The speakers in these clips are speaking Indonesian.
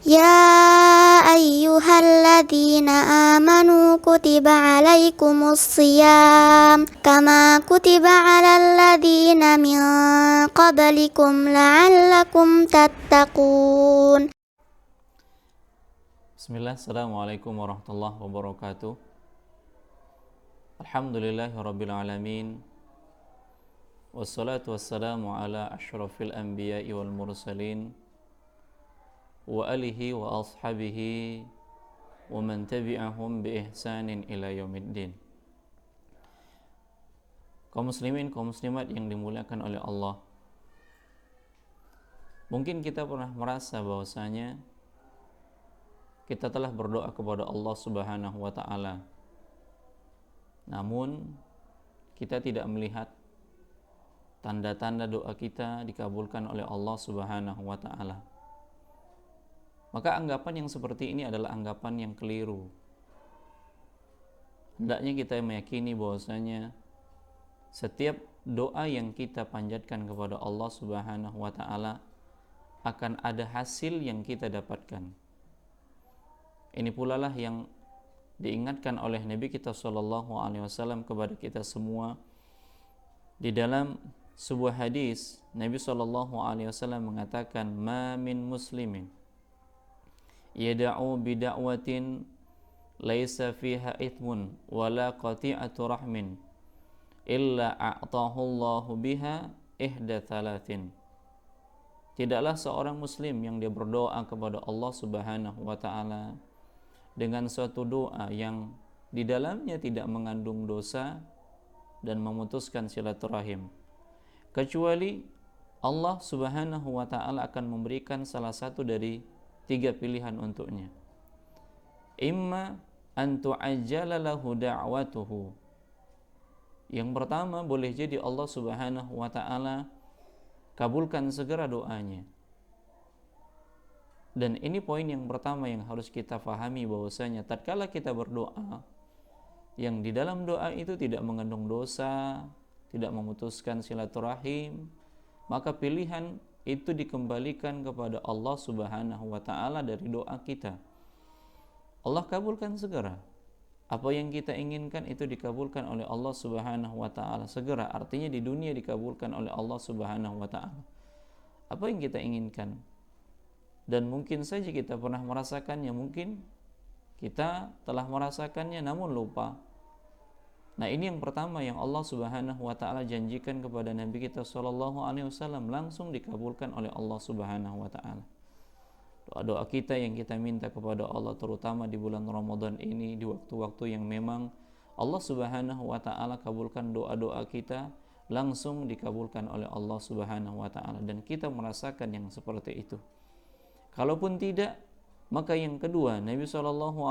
يا أيها الذين آمنوا كتب عليكم الصيام كما كتب على الذين من قبلكم لعلكم تتقون. Bismillah, Assalamualaikum warahmatullahi wabarakatuh. Alhamdulillahirabbil alamin. Wassalatu wassalamu ala asyrafil anbiya'i wal mursalin wa alihi wa ashabihi wa man tabi'ahum bi ihsanin ila yaumiddin. Kaum muslimin, kaum muslimat yang dimuliakan oleh Allah. Mungkin kita pernah merasa bahwasanya kita telah berdoa kepada Allah Subhanahu wa taala. Namun kita tidak melihat tanda-tanda doa kita dikabulkan oleh Allah Subhanahu wa taala. Maka anggapan yang seperti ini adalah anggapan yang keliru. Hendaknya kita meyakini bahwasanya setiap doa yang kita panjatkan kepada Allah Subhanahu wa taala akan ada hasil yang kita dapatkan. Ini pula lah yang diingatkan oleh Nabi kita sallallahu alaihi wasallam kepada kita semua. Di dalam sebuah hadis, Nabi sallallahu alaihi wasallam mengatakan, "Ma min muslimin yad'u bi da'watin laisa fiha ithmun wala qati'atu rahmin illa a'tahu Allahu biha ihda thalathin." Tidaklah seorang muslim yang dia berdoa kepada Allah Subhanahu wa taala dengan suatu doa yang di dalamnya tidak mengandung dosa dan memutuskan silaturahim, kecuali Allah Subhanahu wa ta'ala akan memberikan salah satu dari tiga pilihan untuknya. Imma an tu'ajjala lahu da'watuhu. Yang pertama, boleh jadi Allah Subhanahu wa ta'ala kabulkan segera doanya. Dan ini poin yang pertama yang harus kita fahami, bahwasanya tatkala kita berdoa yang di dalam doa itu tidak mengandung dosa, tidak memutuskan silaturahim, maka pilihan itu dikembalikan kepada Allah Subhanahu wa taala dari doa kita. Allah kabulkan segera. Apa yang kita inginkan itu dikabulkan oleh Allah Subhanahu wa taala segera. Artinya di dunia dikabulkan oleh Allah Subhanahu wa taala. Apa yang kita inginkan? Dan mungkin saja kita pernah merasakannya, mungkin kita telah merasakannya namun lupa. Nah, ini yang pertama yang Allah Subhanahu wa taala janjikan kepada Nabi kita sallallahu alaihi wasallam, langsung dikabulkan oleh Allah Subhanahu wa taala. Doa-doa kita yang kita minta kepada Allah, terutama di bulan Ramadan ini, di waktu-waktu yang memang Allah Subhanahu wa taala kabulkan doa-doa kita, langsung dikabulkan oleh Allah Subhanahu wa taala, dan kita merasakan yang seperti itu. Kalaupun tidak, maka yang kedua, Nabi SAW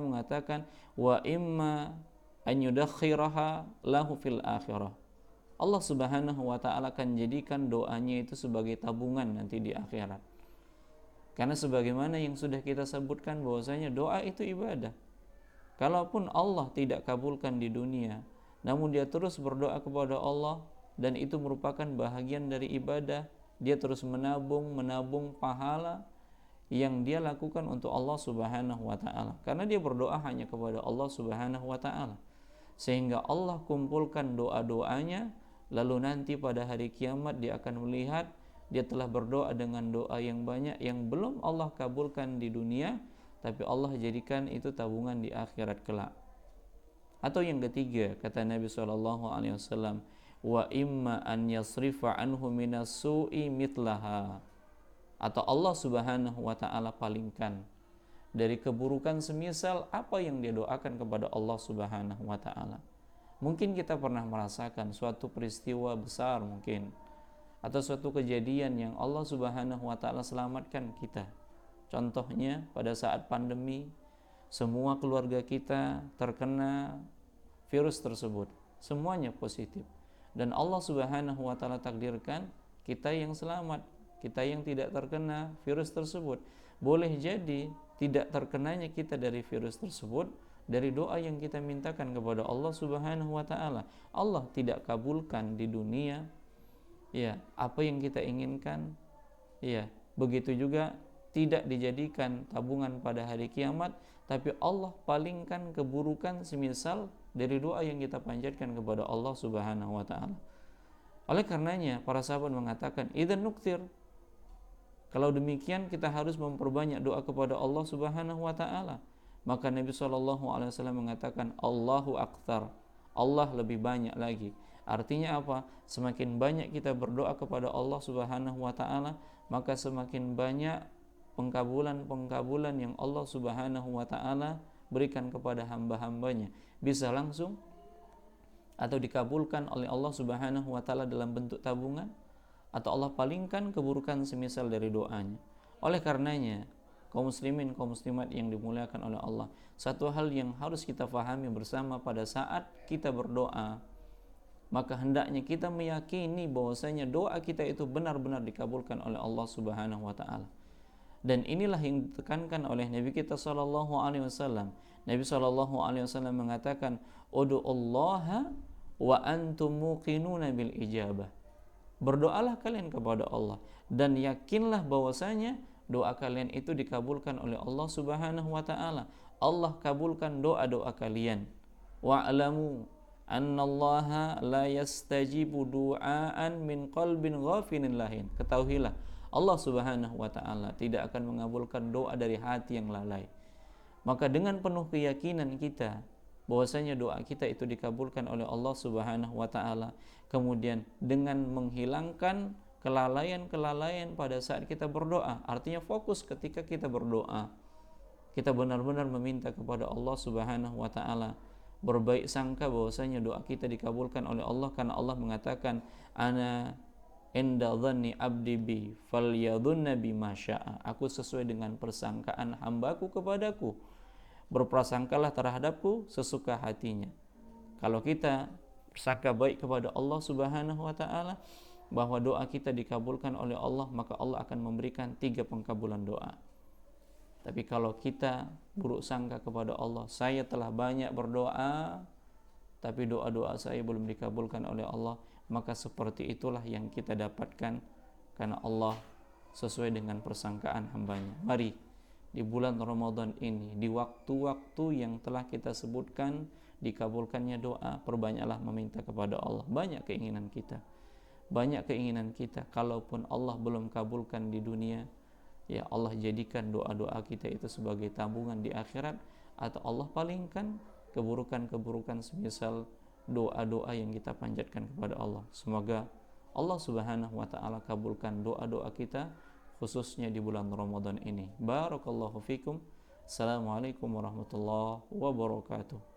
mengatakan, wa imma an yudakhiraha lahu fil akhirah. Allah Subhanahu wa taala akan jadikan doanya itu sebagai tabungan nanti di akhirat. Karena sebagaimana yang sudah kita sebutkan, bahwasanya doa itu ibadah. Kalaupun Allah tidak kabulkan di dunia, namun dia terus berdoa kepada Allah, dan itu merupakan bahagian dari ibadah. Dia terus menabung pahala yang dia lakukan untuk Allah Subhanahu wa taala, karena dia berdoa hanya kepada Allah Subhanahu wa taala, sehingga Allah kumpulkan doa-doanya, lalu nanti pada hari kiamat dia akan melihat dia telah berdoa dengan doa yang banyak yang belum Allah kabulkan di dunia, tapi Allah jadikan itu tabungan di akhirat kelak. Atau yang ketiga, kata Nabi SAW, wa imma an yasrifa anhu minas su'i mitlaha. Atau Allah Subhanahu wa ta'ala palingkan dari keburukan semisal apa yang dia doakan kepada Allah Subhanahu wa ta'ala. Mungkin kita pernah merasakan suatu peristiwa besar mungkin, atau suatu kejadian yang Allah Subhanahu wa ta'ala selamatkan kita. Contohnya pada saat pandemi, semua keluarga kita terkena virus tersebut, semuanya positif, dan Allah Subhanahu wa ta'ala takdirkan kita yang selamat, kita yang tidak terkena virus tersebut. Boleh jadi tidak terkenanya kita dari virus tersebut dari doa yang kita mintakan kepada Allah Subhanahu wa taala. Allah tidak kabulkan di dunia, ya, apa yang kita inginkan, ya, begitu juga tidak dijadikan tabungan pada hari kiamat, tapi Allah palingkan keburukan semisal dari doa yang kita panjatkan kepada Allah Subhanahu wa taala. Oleh karenanya para sahabat mengatakan, idzan nuktir, kalau demikian kita harus memperbanyak doa kepada Allah Subhanahu wa taala. Maka Nabi SAW mengatakan, Allahu aktsar, Allah lebih banyak lagi. Artinya apa? Semakin banyak kita berdoa kepada Allah Subhanahu wa taala, maka semakin banyak pengkabulan yang Allah Subhanahu wa taala berikan kepada hamba-hambanya. Bisa langsung atau dikabulkan oleh Allah Subhanahu wa taala dalam bentuk tabungan, atau Allah palingkan keburukan semisal dari doanya. Oleh karenanya, kaum muslimin, kaum muslimat yang dimuliakan oleh Allah, satu hal yang harus kita fahami bersama pada saat kita berdoa, maka hendaknya kita meyakini bahwasanya doa kita itu benar-benar dikabulkan oleh Allah Subhanahu wa taala. Dan inilah yang ditekankan oleh Nabi kita sallallahu alaihi wasallam. Nabi sallallahu alaihi wasallam mengatakan, "Ud'ullaha wa antum muqinuna bil ijabah." Berdoalah kalian kepada Allah dan yakinlah bahwasanya doa kalian itu dikabulkan oleh Allah Subhanahu wa taala. Allah kabulkan doa-doa kalian. Wa'lamu annallaha la yastajibu du'aan min qalbin ghafilin lahin. Ketahuilah, Allah Subhanahu wa taala tidak akan mengabulkan doa dari hati yang lalai. Maka dengan penuh keyakinan kita bahwasanya doa kita itu dikabulkan oleh Allah Subhanahu wa taala, kemudian dengan menghilangkan kelalaian-kelalaian pada saat kita berdoa, artinya fokus ketika kita berdoa, kita benar-benar meminta kepada Allah Subhanahu wa taala, berbaik sangka bahwasanya doa kita dikabulkan oleh Allah, karena Allah mengatakan, ana inda dhanni abdi bi falyadhunna bima syaa. Aku sesuai dengan persangkaan hambaku kepadaku, berprasangkalah terhadapku sesuka hatinya. Kalau kita bersangka baik kepada Allah Subhanahu wa taala bahwa doa kita dikabulkan oleh Allah, maka Allah akan memberikan 3 pengkabulan doa. Tapi kalau kita buruk sangka kepada Allah, saya telah banyak berdoa tapi doa-doa saya belum dikabulkan oleh Allah, maka seperti itulah yang kita dapatkan karena Allah sesuai dengan persangkaan hambanya. Mari di bulan Ramadan ini, di waktu-waktu yang telah kita sebutkan dikabulkannya doa, perbanyaklah meminta kepada Allah. Banyak keinginan kita, kalaupun Allah belum kabulkan di dunia, ya Allah jadikan doa-doa kita itu sebagai tabungan di akhirat, atau Allah palingkan keburukan-keburukan semisal doa-doa yang kita panjatkan kepada Allah. Semoga Allah Subhanahu wa taala kabulkan doa-doa kita khususnya di bulan Ramadan ini. Barakallahu fikum. Assalamualaikum warahmatullahi wabarakatuh.